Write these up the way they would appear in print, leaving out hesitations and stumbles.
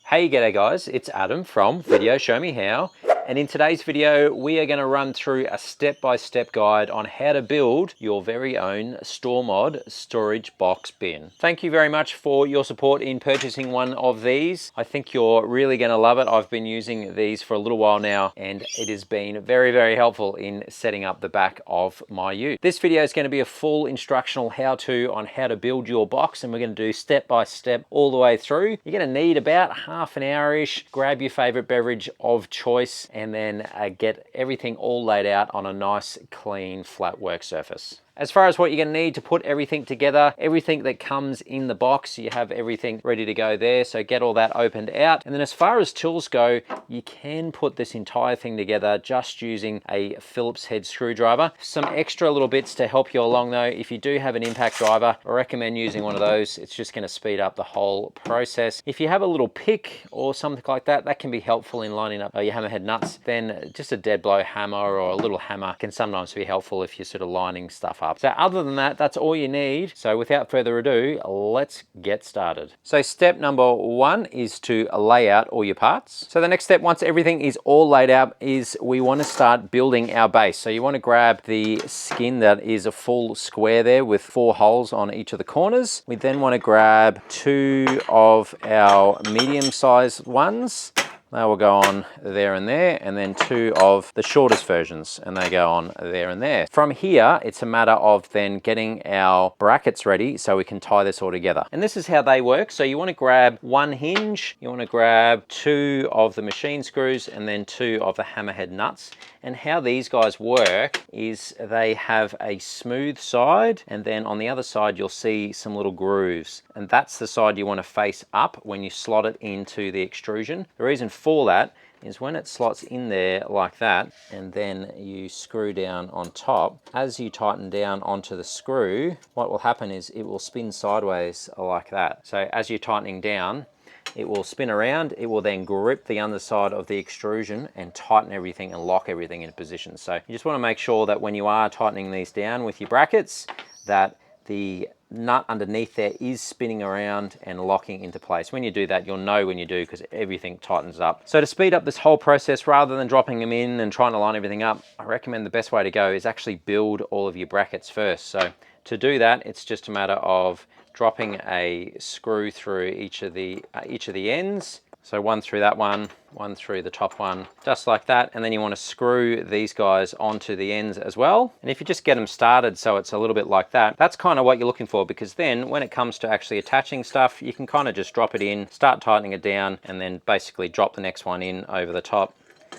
Hey, g'day guys, it's Adam from VideoShowMeHow, and in today's video we are going to run through a step-by-step guide on how to build your very own Stormod storage box bin. Thank you very much for your support in purchasing one of these. I think you're really going to love it. I've been using these for a little while now and it has been very helpful in setting up the back of my ute. This video is going to be a full instructional how-to on how to build your box, and we're going to do step-by-step all the way through. You're going to need about half an hour-ish. Grab your favorite beverage of choice and then get everything all laid out on a nice clean flat work surface. As far as what you're going to need to put everything together, everything that comes in the box, you have everything ready to go there, so get all that opened out. And then as far as tools go, you can put this entire thing together just using a Phillips head screwdriver. Some extra little bits to help you along though. If you do have an impact driver, I recommend using one of those. It's just going to speed up the whole process. If you have a little pick or something like that, that can be helpful in lining up your hammerhead nuts. Then just a dead blow hammer or a little hammer can sometimes be helpful if you're sort of lining stuff up. So other than that, that's all you need. So without further ado, let's get started. So step number one is to lay out all your parts. So the next step, once everything is all laid out, is we want to start building our base. So you want to grab the skin that is a full square there with 4 holes on each of the corners. We then want to grab 2 of our medium-sized ones. They will go on there and there, and then 2 of the shortest versions, and they go on there and there. From here, it's a matter of then getting our brackets ready so we can tie this all together. And this is how they work. So you want to grab 1 hinge, you want to grab 2 of the machine screws, and then 2 of the hammerhead nuts. And how these guys work is they have a smooth side, and then on the other side you'll see some little grooves. And that's the side you want to face up when you slot it into the extrusion. The reason for that is when it slots in there like that, and then you screw down on top, as you tighten down onto the screw, what will happen is it will spin sideways like that. So as you're tightening down, it will spin around, it will then grip the underside of the extrusion and tighten everything and lock everything in position. So you just want to make sure that when you are tightening these down with your brackets, that the nut underneath there is spinning around and locking into place. When you do that, you'll know when you do, because everything tightens up. So to speed up this whole process, rather than dropping them in and trying to line everything up, I recommend the best way to go is actually build all of your brackets first. So to do that, it's just a matter of dropping a screw through each of the ends. So 1 through that one through the top one, just like that. And then you want to screw these guys onto the ends as well. And if you just get them started so it's a little bit like that, that's kind of what you're looking for, because then when it comes to actually attaching stuff, you can kind of just drop it in, start tightening it down, and then basically drop the next one in over the top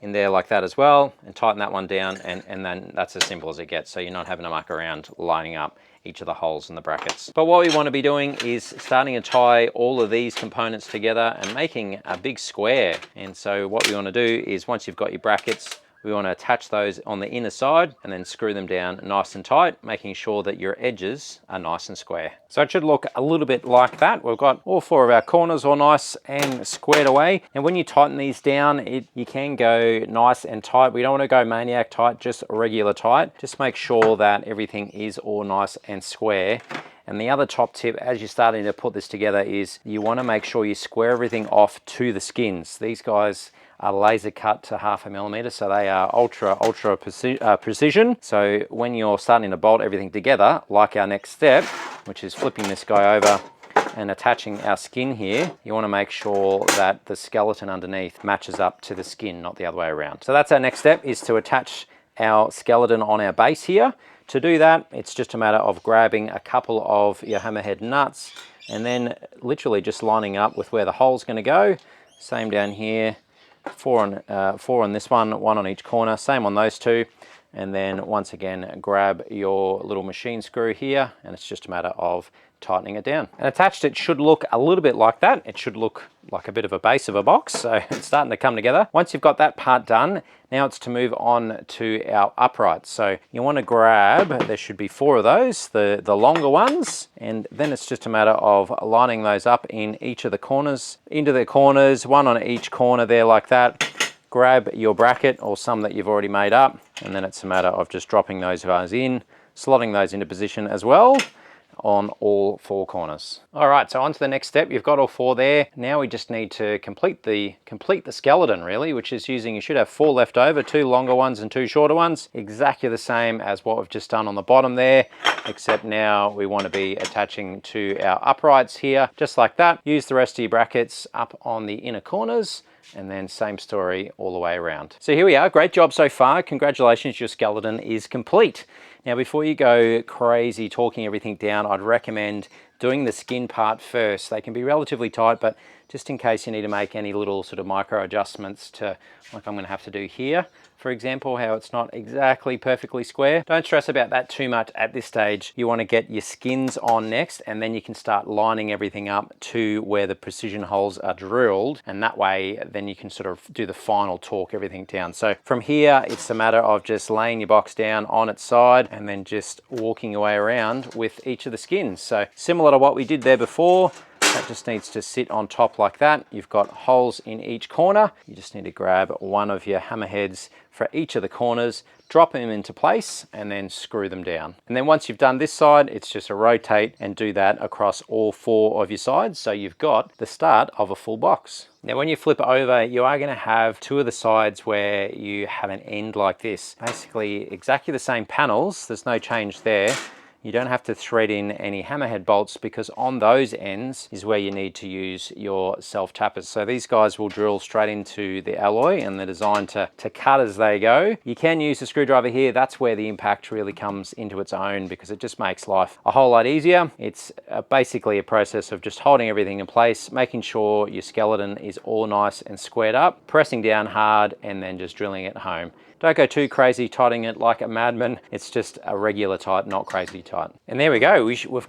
in there like that as well, and tighten that one down, and then that's as simple as it gets. So you're not having to muck around lining up each of the holes in the brackets. But what we want to be doing is starting to tie all of these components together and making a big square. And so what we want to do is, once you've got your brackets, we want to attach those on the inner side and then screw them down nice and tight, making sure that your edges are nice and square. So it should look a little bit like that. We've got all 4 of our corners all nice and squared away. And when you tighten these down, you can go nice and tight. We don't want to go maniac tight, just regular tight. Just make sure that everything is all nice and square. And the other top tip as you're starting to put this together is you want to make sure you square everything off to the skins. These guys are laser cut to 0.5 millimeter, so they are ultra precision. So when you're starting to bolt everything together, like our next step, which is flipping this guy over and attaching our skin here, you want to make sure that the skeleton underneath matches up to the skin, not the other way around. So that's our next step, is to attach our skeleton on our base here. To do that, it's just a matter of grabbing a couple of your hammerhead nuts and then literally just lining up with where the hole's going to go. Same down here. 4 on this one, 1 on each corner, same on those 2. And then once again, grab your little machine screw here, and it's just a matter of tightening it down. And attached, it should look a little bit like that. It should look like a bit of a base of a box, so it's starting to come together. Once you've got that part done, now it's to move on to our uprights. So you want to grab, there should be 4 of those, the longer ones, and then it's just a matter of lining those up in each of the corners, into the corners, 1 on each corner there like that. Grab your bracket or some that you've already made up, and then it's a matter of just dropping those guys in, slotting those into position as well. on all 4 corners. All right, so on to the next step. You've got all 4 there. Now we just need to complete the skeleton, really, which is using, you should have 4 left over, 2 longer ones and 2 shorter ones. Exactly the same as what we've just done on the bottom there, except now we want to be attaching to our uprights here, just like that. Use the rest of your brackets up on the inner corners, and then same story all the way around. So here we are. Great job so far. Congratulations, your skeleton is complete. Now, before you go crazy talking everything down, I'd recommend doing the skin part first. They can be relatively tight, but just in case you need to make any little sort of micro adjustments to, like I'm going to have to do here, for example, how it's not exactly perfectly square. Don't stress about that too much at this stage. You want to get your skins on next, and then you can start lining everything up to where the precision holes are drilled, and that way then you can sort of do the final torque everything down. So from here, it's a matter of just laying your box down on its side and then just walking your way around with each of the skins. So similar to what we did there before, that just needs to sit on top like that. You've got holes in each corner. You just need to grab one of your hammer heads for each of the corners, drop them into place, and then screw them down. And then once you've done this side, it's just a rotate and do that across all 4 of your sides. So you've got the start of a full box. Now, when you flip it over, you are going to have 2 of the sides where you have an end like this. Basically, exactly the same panels. There's no change there. You don't have to thread in any hammerhead bolts, because on those ends is where you need to use your self-tappers. So these guys will drill straight into the alloy, and they're designed to cut as they go. You can use a screwdriver here. That's where the impact really comes into its own, because it just makes life a whole lot easier. It's basically a process of just holding everything in place, making sure your skeleton is all nice and squared up, pressing down hard, and then just drilling it home. Don't go too crazy tightening it like a madman. It's just a regular tight, not crazy tight. And there we go. We've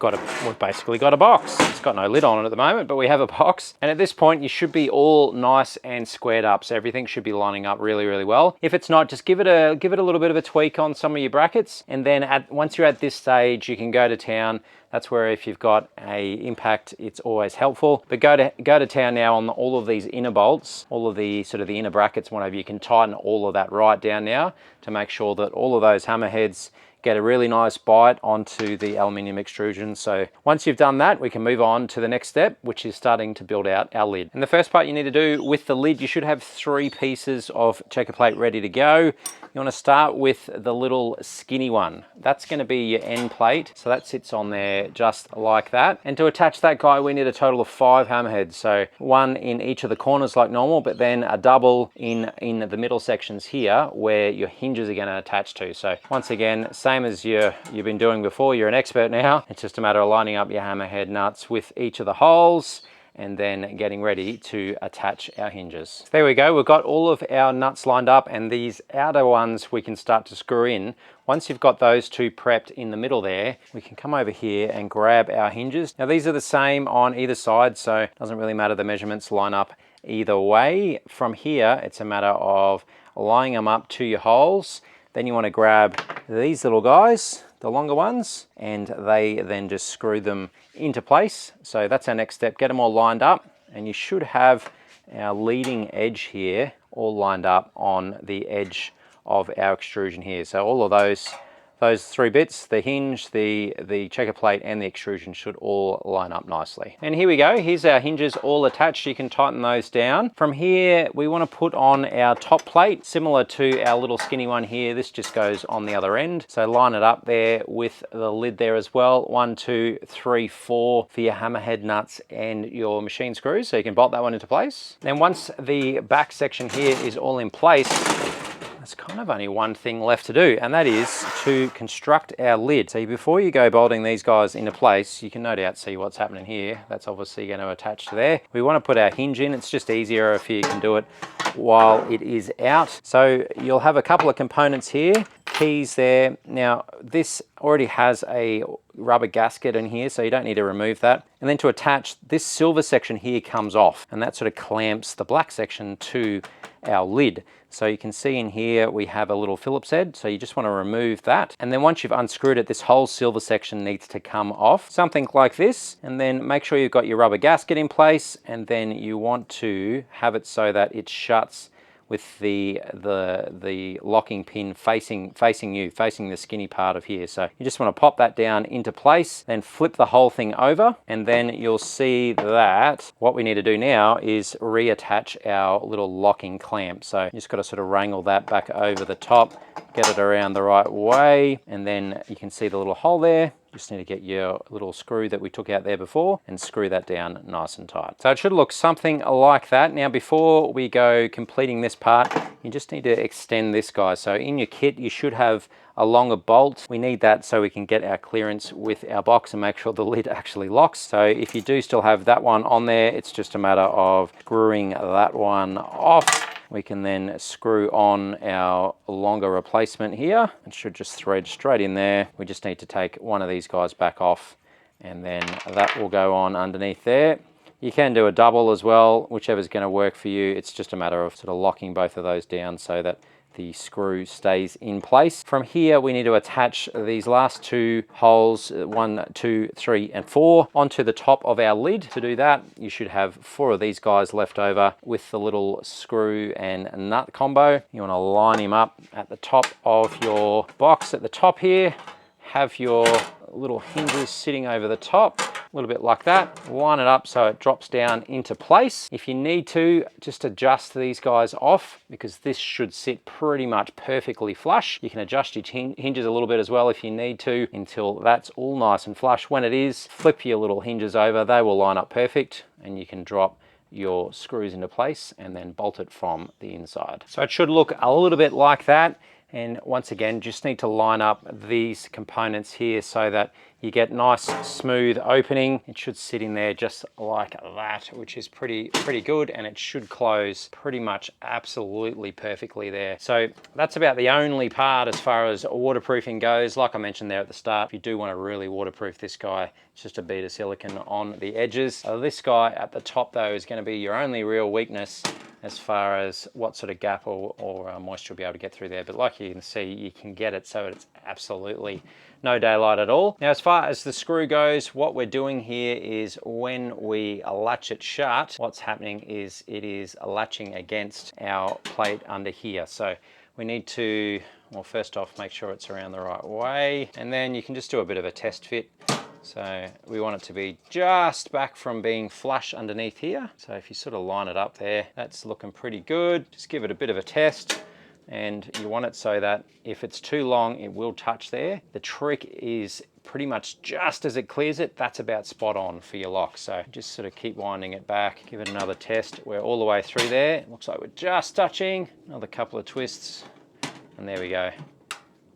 basically got a box. It's got no lid on it at the moment, but we have a box. And at this point, you should be all nice and squared up. So everything should be lining up really, really well. If it's not, just give it a little bit of a tweak on some of your brackets. And then once you're at this stage, you can go to town. That's where if you've got a impact, it's always helpful. But go to town now on all of these inner bolts, all of the sort of the inner brackets, whatever. You can tighten all of that right down now to make sure that all of those hammerheads get a really nice bite onto the aluminium extrusion. So once you've done that, we can move on to the next step, which is starting to build out our lid. And the first part you need to do with the lid, you should have 3 pieces of checker plate ready to go. You want to start with the little skinny one. That's going to be your end plate. So that sits on there just like that. And to attach that guy, we need a total of 5 hammerheads. So 1 in each of the corners like normal, but then a double in the middle sections here where your hinges are going to attach to. So once again, same as you've been doing before. You're an expert now. It's just a matter of lining up your hammerhead nuts with each of the holes and then getting ready to attach our hinges. So there we go. We've got all of our nuts lined up, and these outer ones we can start to screw in. Once you've got those 2 prepped in the middle there, we can come over here and grab our hinges. Now these are the same on either side, so it doesn't really matter. The measurements line up either way. From here, it's a matter of lining them up to your holes. Then you want to grab these little guys, the longer ones, and they then just screw them into place. So that's our next step. Get them all lined up, and you should have our leading edge here all lined up on the edge of our extrusion here. So all of those 3 bits, the hinge, the checker plate, and the extrusion should all line up nicely. And here we go. Here's our hinges all attached. You can tighten those down. From here, we want to put on our top plate, similar to our little skinny one here. This just goes on the other end. So line it up there with the lid there as well. 1, 2, 3, 4 for your hammerhead nuts and your machine screws. So you can bolt that one into place. Then once the back section here is all in place, there's kind of only one thing left to do, and that is to construct our lid. So before you go bolting these guys into place, you can no doubt see what's happening here. That's obviously going to attach to there. We want to put our hinge in. It's just easier if you can do it while it is out. So you'll have a couple of components here, keys there. Now this already has a rubber gasket in here, so you don't need to remove that. And then to attach, this silver section here comes off, and that sort of clamps the black section to our lid. So you can see in here we have a little Phillips head, so you just want to remove that. And then once you've unscrewed it, this whole silver section needs to come off, something like this. And then make sure you've got your rubber gasket in place, and then you want to have it so that it shuts with the locking pin facing you, facing the skinny part of here. So you just want to pop that down into place, then flip the whole thing over, and then you'll see that what we need to do now is reattach our little locking clamp. So you just got to sort of wrangle that back over the top, get it around the right way, and then you can see the little hole there. Just need to get your little screw that we took out there before and screw that down nice and tight. So it should look something like that. Now, before we go completing this part, you just need to extend this guy. So in your kit, you should have a longer bolt. We need that so we can get our clearance with our box and make sure the lid actually locks. So if you do still have that one on there, it's just a matter of screwing that one off. We can then screw on our longer replacement here. It should just thread straight in there. We just need to take one of these guys back off, and then that will go on underneath there. You can do a double as well, whichever's going to work for you. It's just a matter of sort of locking both of those down so that the screw stays in place. From here, we need to attach these last two holes, 1, 2, 3, and 4, onto the top of our lid. To do that, you should have 4 of these guys left over with the little screw and nut combo. You want to line him up at the top of your box. At the top here, have your little hinges sitting over the top, a little bit like that. Line it up so it drops down into place. If you need to, just adjust these guys off, because this should sit pretty much perfectly flush. You can adjust your hinges a little bit as well if you need to, until that's all nice and flush. When it is, flip your little hinges over, they will line up perfect, and you can drop your screws into place and then bolt it from the inside. So it should look a little bit like that. And once again, just need to line up these components here so that you get nice smooth opening. It should sit in there just like that, which is pretty good, and it should close pretty much absolutely perfectly there. So that's about the only part as far as waterproofing goes. Like I mentioned there at the start, if you do want to really waterproof this guy, it's just a bead of silicone on the edges. This guy at the top though is going to be your only real weakness as far as what sort of gap or moisture will be able to get through there. But like you can see, you can get it so it's absolutely no daylight at all. Now, as far as the screw goes, what we're doing here is when we latch it shut, what's happening is it is latching against our plate under here. So we need to, well, first off, make sure it's around the right way, and then you can just do a bit of a test fit. So we want it to be just back from being flush underneath here. So if you sort of line it up there, that's looking pretty good. Just give it a bit of a test. And you want it so that if it's too long, it will touch there. The trick is pretty much just as it clears it, that's about spot on for your lock. So just sort of keep winding it back, give it another test. We're all the way through there. It looks like we're just touching. Another couple of twists, and there we go.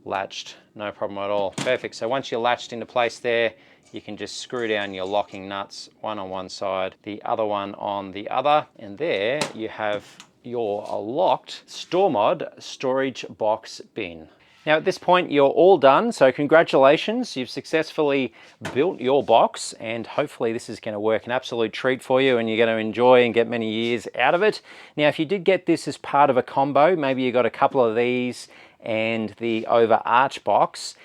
Latched, no problem at all. Perfect. So once you're latched into place there, you can just screw down your locking nuts, one on one side, the other one on the other, and there you have your locked Stormod storage box bin. Now at this point you're all done, so congratulations, you've successfully built your box, and hopefully this is going to work an absolute treat for you and you're going to enjoy and get many years out of it. Now if you did get this as part of a combo, maybe you got a couple of these and the over arch box,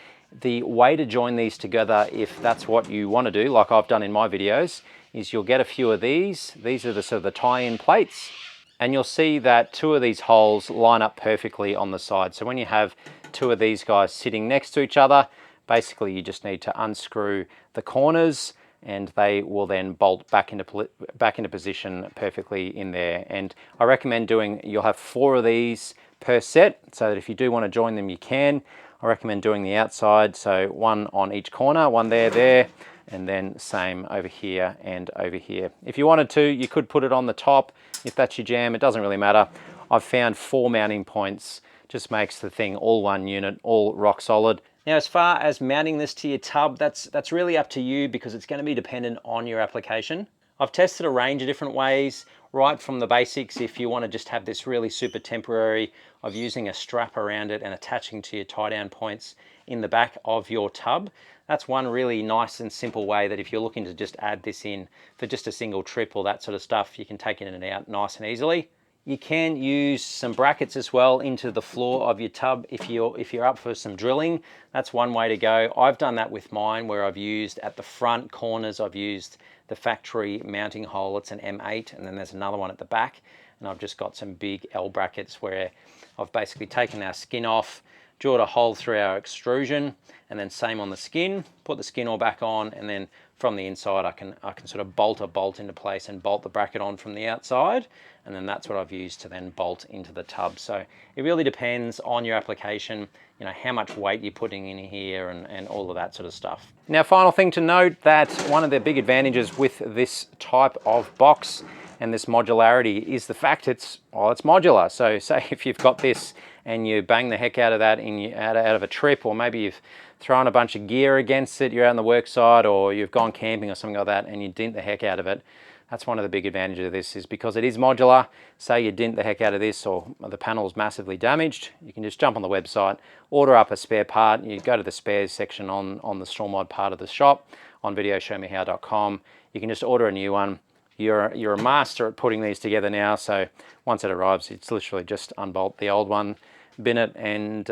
the way to join these together, if that's what you want to do, like I've done in my videos, is you'll get a few of these. These are the sort of the tie-in plates, and you'll see that 2 of these holes line up perfectly on the side. So when you have 2 of these guys sitting next to each other, basically you just need to unscrew the corners and they will then bolt back into position perfectly in there. And I recommend you'll have 4 of these per set, so that if you do want to join them, you can. I recommend doing the outside, so 1 on each corner, 1 there, and then same over here and over here. If you wanted to, you could put it on the top. If that's your jam, it doesn't really matter. I've found 4 mounting points, just makes the thing all one unit, all rock solid. Now, as far as mounting this to your tub, that's really up to you, because it's going to be dependent on your application. I've tested a range of different ways, right from the basics, if you want to just have this really super temporary, of using a strap around it and attaching to your tie down points in the back of your tub. That's one really nice and simple way that if you're looking to just add this in for just a single trip or that sort of stuff, you can take it in and out nice and easily. You can use some brackets as well into the floor of your tub if you're up for some drilling. That's one way to go. I've done that with mine, where I've used at the front corners, I've used the factory mounting hole. It's an M8, and then there's another one at the back. and I've just got some big L brackets where I've basically taken our skin off, drilled a hole through our extrusion, and then same on the skin, put the skin all back on, and then from the inside I can sort of bolt a bolt into place and bolt the bracket on from the outside, and then that's what I've used to then bolt into the tub. So it really depends on your application, you know, how much weight you're putting in here and all of that sort of stuff. Now, final thing to note, that one of the big advantages with this type of box and this modularity is the fact it's modular. So say if you've got this and you bang the heck out of that out of a trip, or maybe you've thrown a bunch of gear against it, you're out on the work site, or you've gone camping or something like that and you dent the heck out of it. That's one of the big advantages of this, is because it is modular. Say you dent the heck out of this, or the panel's massively damaged, you can just jump on the website, order up a spare part. You go to the spares section on the Stormod part of the shop on VideoShowMeHow.com. You can just order a new one. You're a master at putting these together now, so once it arrives, it's literally just unbolt the old one, bin it, and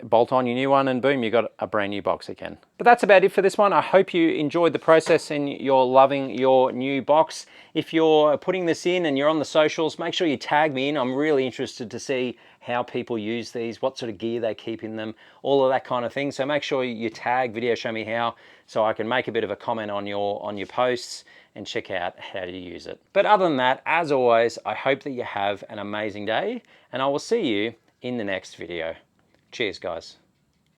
bolt on your new one, and boom, you've got a brand new box again. But that's about it for this one. I hope you enjoyed the process and you're loving your new box. If you're putting this in and you're on the socials, make sure you tag me in. I'm really interested to see how people use these, what sort of gear they keep in them, all of that kind of thing. So make sure you tag Video Show Me How so I can make a bit of a comment on your posts and check out how to use it. But other than that, as always, I hope that you have an amazing day, and I will see you in the next video. Cheers, guys.